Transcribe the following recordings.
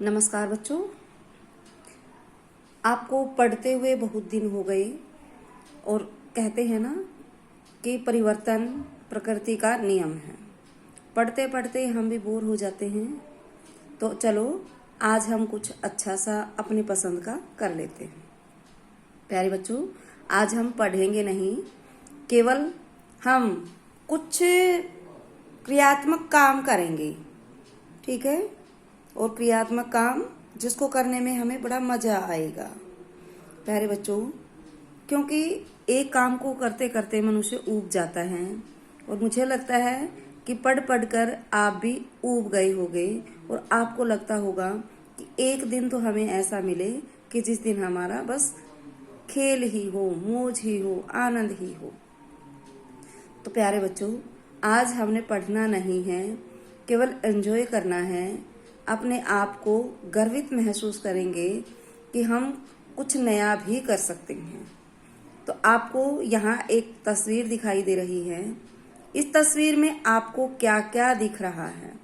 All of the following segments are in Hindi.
नमस्कार बच्चों, आपको पढ़ते हुए बहुत दिन हो गए और कहते हैं ना कि परिवर्तन प्रकृति का नियम है। पढ़ते पढ़ते हम भी बोर हो जाते हैं, तो चलो आज हम कुछ अच्छा सा अपनी पसंद का कर लेते हैं। प्यारे बच्चों, आज हम पढ़ेंगे नहीं, केवल हम कुछ क्रियात्मक काम करेंगे, ठीक है। और क्रियात्मक काम जिसको करने में हमें बड़ा मजा आएगा। प्यारे बच्चों, क्योंकि एक काम को करते करते मनुष्य ऊब जाता है और मुझे लगता है कि पढ़ पढ़ कर आप भी ऊब गए होंगे और आपको लगता होगा कि एक दिन तो हमें ऐसा मिले कि जिस दिन हमारा बस खेल ही हो, मौज ही हो, आनंद ही हो। तो प्यारे बच्चों, आज हमने पढ़ना नहीं है, केवल एंजॉय करना है। अपने आप को गर्वित महसूस करेंगे कि हम कुछ नया भी कर सकते हैं। तो आपको यहाँ एक तस्वीर दिखाई दे रही है। इस तस्वीर में आपको क्या क्या दिख रहा है?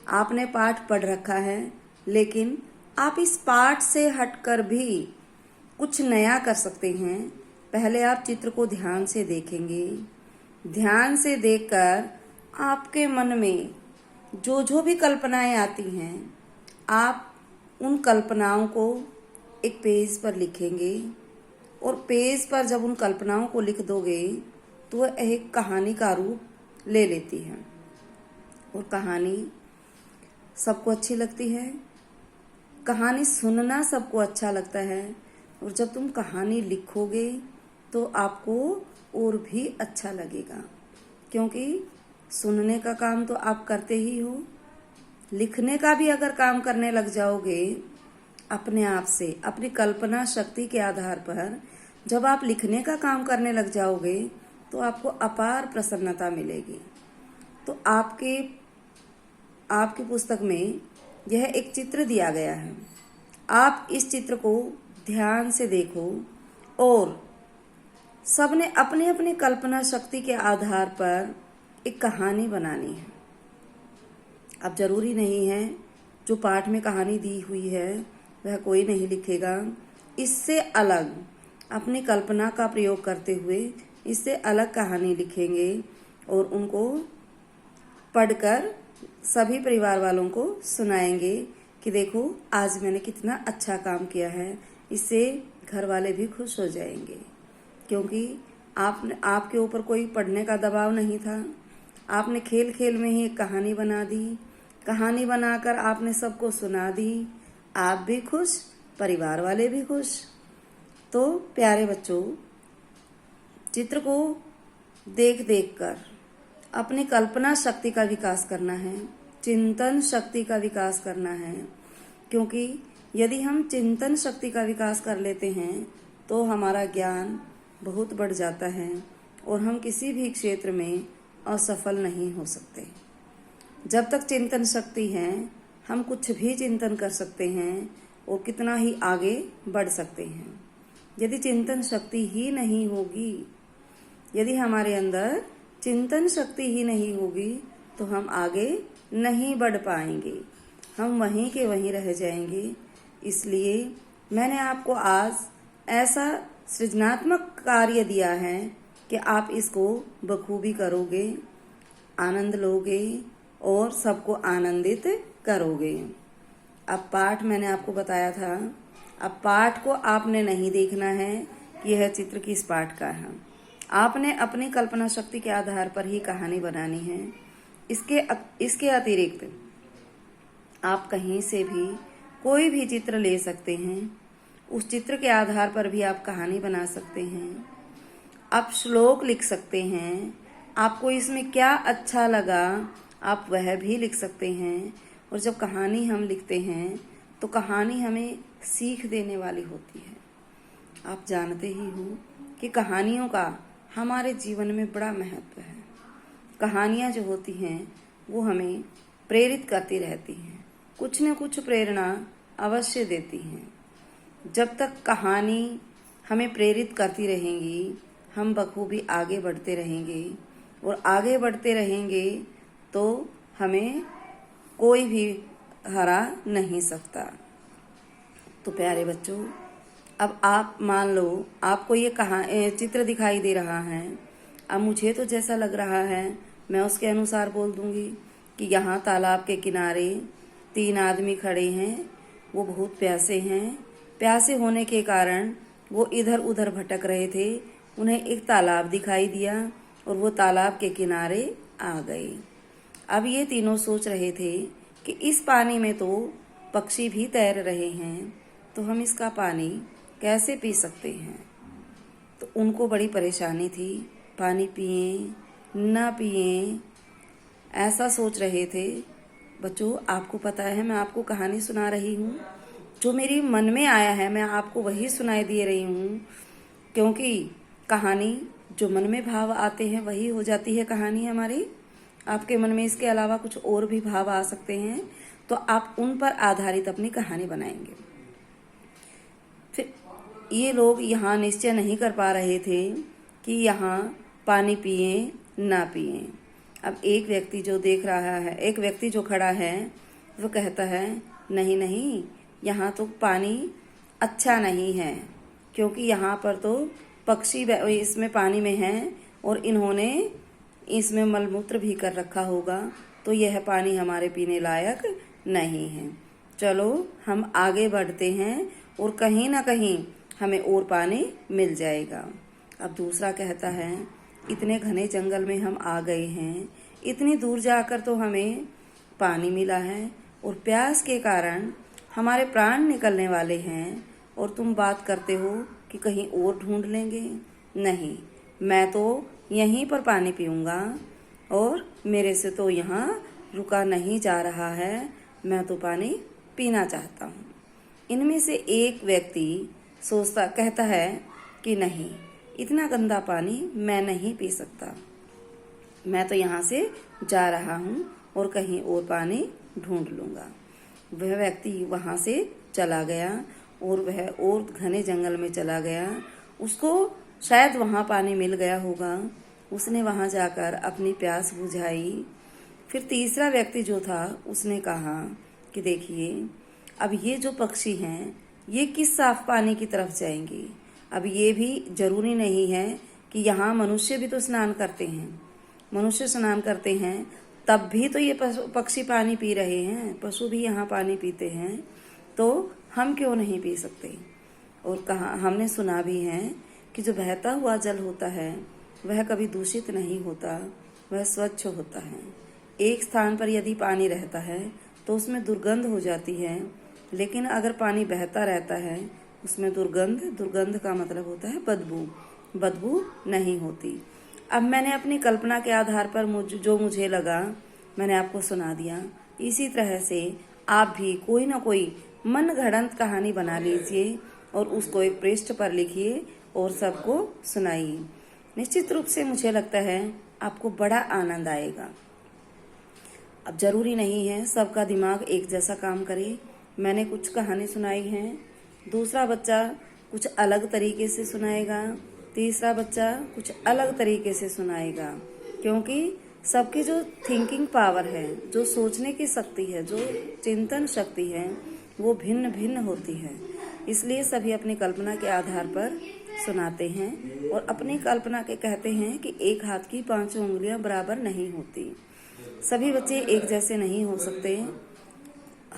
आपने पाठ पढ़ रखा है, लेकिन आप इस पाठ से हटकर भी कुछ नया कर सकते हैं। पहले आप चित्र को ध्यान से देखेंगे। ध्यान से देखकर आपके मन में जो भी कल्पनाएं आती हैं, आप उन कल्पनाओं को एक पेज पर लिखेंगे और पेज पर जब उन कल्पनाओं को लिख दोगे तो वह एक कहानी का रूप ले लेती है। और कहानी सबको अच्छी लगती है, कहानी सुनना सबको अच्छा लगता है। और जब तुम कहानी लिखोगे तो आपको और भी अच्छा लगेगा, क्योंकि सुनने का काम तो आप करते ही हो, लिखने का भी अगर काम करने लग जाओगे अपने आप से, अपनी कल्पना शक्ति के आधार पर जब आप लिखने का काम करने लग जाओगे तो आपको अपार प्रसन्नता मिलेगी। तो आपकी पुस्तक में यह एक चित्र दिया गया है। आप इस चित्र को ध्यान से देखो और सबने अपनी अपनी कल्पना शक्ति के आधार पर एक कहानी बनानी है। अब जरूरी नहीं है जो पाठ में कहानी दी हुई है वह कोई नहीं लिखेगा। इससे अलग अपनी कल्पना का प्रयोग करते हुए इससे अलग कहानी लिखेंगे और उनको पढ़कर सभी परिवार वालों को सुनाएंगे कि देखो आज मैंने कितना अच्छा काम किया है। इससे घर वाले भी खुश हो जाएंगे, क्योंकि आपके ऊपर कोई पढ़ने का दबाव नहीं था। आपने खेल खेल में ही एक कहानी बना दी। कहानी बनाकर आपने सबको सुना दी। आप भी खुश, परिवार वाले भी खुश। तो प्यारे बच्चों, चित्र को देख देख कर अपनी कल्पना शक्ति का विकास करना है, चिंतन शक्ति का विकास करना है। क्योंकि यदि हम चिंतन शक्ति का विकास कर लेते हैं तो हमारा ज्ञान बहुत बढ़ जाता है और हम किसी भी क्षेत्र में असफल नहीं हो सकते। जब तक चिंतन शक्ति है हम कुछ भी चिंतन कर सकते हैं और कितना ही आगे बढ़ सकते हैं। यदि चिंतन शक्ति ही नहीं होगी, यदि हमारे अंदर चिंतन शक्ति ही नहीं होगी तो हम आगे नहीं बढ़ पाएंगे, हम वहीं के वहीं रह जाएंगे। इसलिए मैंने आपको आज ऐसा सृजनात्मक कार्य दिया है कि आप इसको बखूबी करोगे, आनंद लोगे और सबको आनंदित करोगे। अब पाठ मैंने आपको बताया था, अब पाठ को आपने नहीं देखना है कि यह चित्र किस पाठ का है। आपने अपनी कल्पना शक्ति के आधार पर ही कहानी बनानी है। इसके अतिरिक्त आप कहीं से भी कोई भी चित्र ले सकते हैं। उस चित्र के आधार पर भी आप कहानी बना सकते हैं। आप श्लोक लिख सकते हैं। आपको इसमें क्या अच्छा लगा आप वह भी लिख सकते हैं। और जब कहानी हम लिखते हैं तो कहानी हमें सीख देने वाली होती है। आप जानते ही हो कि कहानियों का हमारे जीवन में बड़ा महत्व है। कहानियाँ जो होती हैं वो हमें प्रेरित करती रहती हैं, कुछ न कुछ प्रेरणा अवश्य देती हैं। जब तक कहानी हमें प्रेरित करती रहेंगी हम बखूबी आगे बढ़ते रहेंगे और आगे बढ़ते रहेंगे तो हमें कोई भी हरा नहीं सकता। तो प्यारे बच्चों, अब आप मान लो आपको ये चित्र दिखाई दे रहा है। अब मुझे तो जैसा लग रहा है मैं उसके अनुसार बोल दूंगी कि यहाँ तालाब के किनारे 3 आदमी खड़े हैं। वो बहुत प्यासे हैं। प्यासे होने के कारण वो इधर उधर भटक रहे थे। उन्हें एक तालाब दिखाई दिया और वो तालाब के किनारे आ गए। अब ये तीनों सोच रहे थे कि इस पानी में तो पक्षी भी तैर रहे हैं, तो हम इसका पानी कैसे पी सकते हैं। तो उनको बड़ी परेशानी थी। पानी पिए ना पिए ऐसा सोच रहे थे। बच्चों, आपको पता है मैं आपको कहानी सुना रही हूँ। जो मेरी मन में आया है मैं आपको वही सुनाई दे रही हूँ, क्योंकि कहानी जो मन में भाव आते हैं वही हो जाती है कहानी हमारी। आपके मन में इसके अलावा कुछ और भी भाव आ सकते हैं, तो आप उन पर आधारित अपनी कहानी बनाएंगे। फिर ये लोग यहाँ निश्चय नहीं कर पा रहे थे कि यहाँ पानी पिए ना पिए। अब एक व्यक्ति जो देख रहा है, एक व्यक्ति जो खड़ा है, वो कहता है नहीं नहीं, यहाँ तो पानी अच्छा नहीं है, क्योंकि यहाँ पर तो पक्षी इसमें पानी में हैं और इन्होंने इसमें मलमूत्र भी कर रखा होगा, तो यह पानी हमारे पीने लायक नहीं है। चलो हम आगे बढ़ते हैं और कहीं ना कहीं हमें और पानी मिल जाएगा। अब दूसरा कहता है इतने घने जंगल में हम आ गए हैं, इतनी दूर जाकर तो हमें पानी मिला है और प्यास के कारण हमारे प्राण निकलने वाले हैं, और तुम बात करते हो कि कहीं और ढूंढ लेंगे। नहीं, मैं तो यहीं पर पानी पीऊँगा और मेरे से तो यहाँ रुका नहीं जा रहा है, मैं तो पानी पीना चाहता हूँ। इनमें से एक व्यक्ति कहता है कि नहीं, इतना गंदा पानी मैं नहीं पी सकता, मैं तो यहाँ से जा रहा हूँ और कहीं और पानी ढूंढ लूँगा। वह व्यक्ति वहाँ से चला गया और वह और घने जंगल में चला गया। उसको शायद वहाँ पानी मिल गया होगा। उसने वहाँ जाकर अपनी प्यास बुझाई। फिर तीसरा व्यक्ति जो था उसने कहा कि देखिए, अब ये जो पक्षी हैं ये किस साफ पानी की तरफ जाएंगे। अब ये भी जरूरी नहीं है कि यहाँ मनुष्य भी तो स्नान करते हैं। मनुष्य स्नान करते हैं तब भी तो ये पक्षी पानी पी रहे हैं, पशु भी यहाँ पानी पीते हैं, तो हम क्यों नहीं पी सकते। और कहा हमने सुना भी है कि जो बहता हुआ जल होता है वह कभी दूषित नहीं होता, वह स्वच्छ होता है। एक स्थान पर यदि पानी रहता है तो उसमें दुर्गंध हो जाती है, लेकिन अगर पानी बहता रहता है उसमें दुर्गंध का मतलब होता है बदबू नहीं होती। अब मैंने अपनी कल्पना के आधार पर जो मुझे लगा मैंने आपको सुना दिया। इसी तरह से आप भी कोई ना कोई मनगढ़ंत कहानी बना लीजिए और उसको एक पृष्ठ पर लिखिए और सबको सुनाइए। निश्चित रूप से मुझे लगता है आपको बड़ा आनंद आएगा। अब जरूरी नहीं है सबका दिमाग एक जैसा काम करे। मैंने कुछ कहानी सुनाई है, दूसरा बच्चा कुछ अलग तरीके से सुनाएगा, तीसरा बच्चा कुछ अलग तरीके से सुनाएगा, क्योंकि सबकी जो थिंकिंग पावर है, जो सोचने की शक्ति है, जो चिंतन शक्ति है, वो भिन्न भिन्न होती है। इसलिए सभी अपनी कल्पना के आधार पर सुनाते हैं और अपनी कल्पना के कहते हैं कि एक हाथ की 5 उंगलियां बराबर नहीं होती। सभी बच्चे एक जैसे नहीं हो सकते।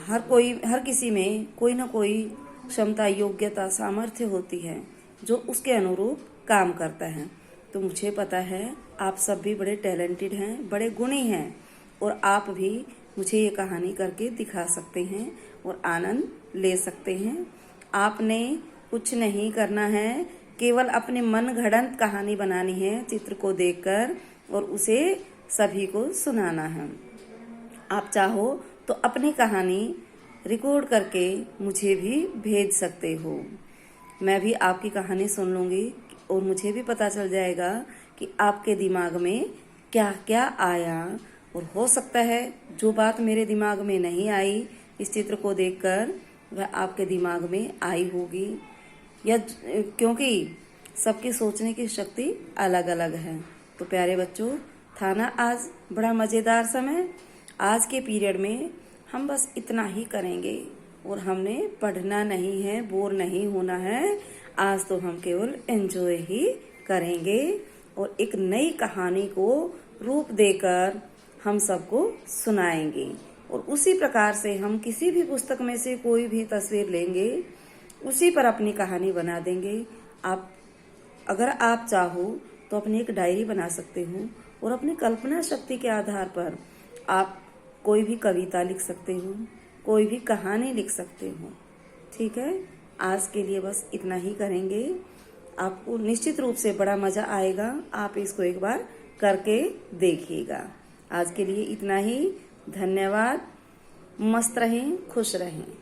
हर किसी में कोई ना कोई क्षमता, योग्यता, सामर्थ्य होती है जो उसके अनुरूप काम करता है। तो मुझे पता है आप सब भी बड़े टैलेंटेड हैं, बड़े गुणी हैं, और आप भी मुझे ये कहानी करके दिखा सकते हैं और आनंद ले सकते हैं। आपने कुछ नहीं करना है, केवल अपने मन गढ़ंत कहानी बनानी है चित्र को देखकर और उसे सभी को सुनाना है। आप चाहो तो अपनी कहानी रिकॉर्ड करके मुझे भी भेज सकते हो। मैं भी आपकी कहानी सुन लूँगी और मुझे भी पता चल जाएगा कि आपके दिमाग में क्या क्या आया, और हो सकता है जो बात मेरे दिमाग में नहीं आई इस चित्र को देखकर वह आपके दिमाग में आई होगी, या क्योंकि सबकी सोचने की शक्ति अलग अलग है। तो प्यारे बच्चों, था ना आज बड़ा मज़ेदार समय। आज के पीरियड में हम बस इतना ही करेंगे और हमने पढ़ना नहीं है, बोर नहीं होना है। आज तो हम केवल एंजॉय ही करेंगे और एक नई कहानी को रूप देकर हम सबको सुनाएंगे। और उसी प्रकार से हम किसी भी पुस्तक में से कोई भी तस्वीर लेंगे, उसी पर अपनी कहानी बना देंगे। आप अगर आप चाहो तो अपनी एक डायरी बना सकते हो और अपनी कल्पना शक्ति के आधार पर आप कोई भी कविता लिख सकते हो, कोई भी कहानी लिख सकते हो। ठीक है, आज के लिए बस इतना ही करेंगे। आपको निश्चित रूप से बड़ा मजा आएगा। आप इसको एक बार करके देखिएगा। आज के लिए इतना ही। धन्यवाद। मस्त रहें, खुश रहें।